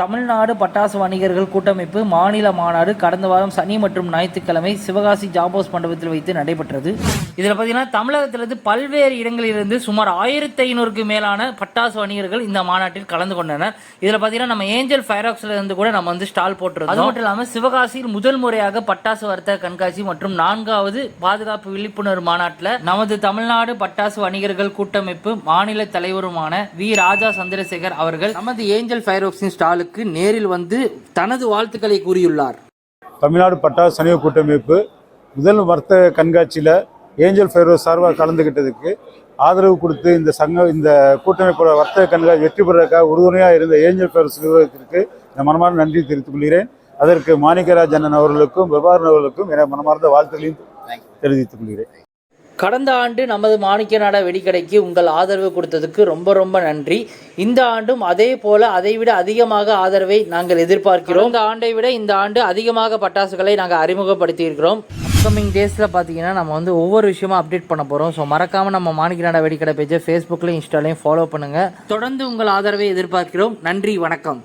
தமிழ்நாடு பட்டாசு வணிகர்கள் கூட்டமைப்பு மாநில மாநாடு கடந்த வாரம் சனி மற்றும் ஞாயிற்றுக்கிழமை சிவகாசி ஜாபோஸ் மண்டபத்தில் வைத்து நடைபெற்றது. இதில் பார்த்தீங்கன்னா தமிழகத்திலிருந்து பல்வேறு இடங்களிலிருந்து சுமார் 1500க்கு மேலான பட்டாசு வணிகர்கள் இந்த மாநாட்டில் கலந்து கொண்டனர். இதில் பார்த்தீங்கன்னா நம்ம ஏஞ்சல் ஃபயராக்ஸ்ல இருந்து கூட நம்ம வந்து ஸ்டால் போட்டிருந்தோம். அது மட்டும் இல்லாமல் சிவகாசியில் முதல் முறையாக பட்டாசு வர்த்தக கண்காட்சி மற்றும் 4வது பாதுகாப்பு விழிப்புணர்வு மாநாட்டில் நமது தமிழ்நாடு பட்டாசு வணிகர்கள் கூட்டமைப்பு மாநில தலைவருமான வி ராஜா சந்திரசேகர் அவர்கள் நமது ஏஞ்சல் ஃபயராக்ஸின் ஸ்டாலுக்கு நேரில் வந்து தனது வாழ்த்துக்களை கூறியுள்ளார். தமிழ்நாடு பட்டாசு வணிக கூட்டமைப்பு முதல் வர்த்தக கண்காட்சியில் ஏஞ்சல் ஃபயராக்ஸ் சார்பாக கலந்துகிட்டதுக்கு ஆதரவு கொடுத்து இந்த கூட்டமைப்போட வர்த்தக கண்காட்சி வெற்றி பெறதுக்காக உறுதுணையாக இருந்த ஏஞ்சல் ஃபயராக்ஸ் நிறுவனத்திற்கு மனமார்ந்த நன்றி தெரிவித்துக் கொள்கிறேன். அதற்கு மாணிக்கராஜ் அண்ணன் அவர்களுக்கும் பிரபாகரன் அவர்களுக்கும் என மனமார்ந்த வாழ்த்துக்களையும் தெரிவித்துக் கொள்கிறேன். கடந்த ஆண்டு நமது மாணிக்கநாட வெடிக்கடைக்கு உங்கள் ஆதரவு கொடுத்ததுக்கு ரொம்ப நன்றி. இந்த ஆண்டும் அதே போல அதைவிட அதிகமாக ஆதரவை நாங்கள் எதிர்பார்க்கிறோம். இந்த ஆண்டை விட இந்த ஆண்டு அதிகமாக பட்டாசுகளை நாங்கள் அறிமுகப்படுத்தி இருக்கிறோம். அப்கமிங் டேஸில் பார்த்தீங்கன்னா நம்ம வந்து ஒவ்வொரு விஷயமா அப்டேட் பண்ண போகிறோம். ஸோ மறக்காமல் நம்ம மாணிக்கநாட வெடிக்கடை பேஜை ஃபேஸ்புக்லையும் இன்ஸ்டாலையும் ஃபாலோ பண்ணுங்கள். தொடர்ந்து உங்கள் ஆதரவை எதிர்பார்க்கிறோம். நன்றி, வணக்கம்.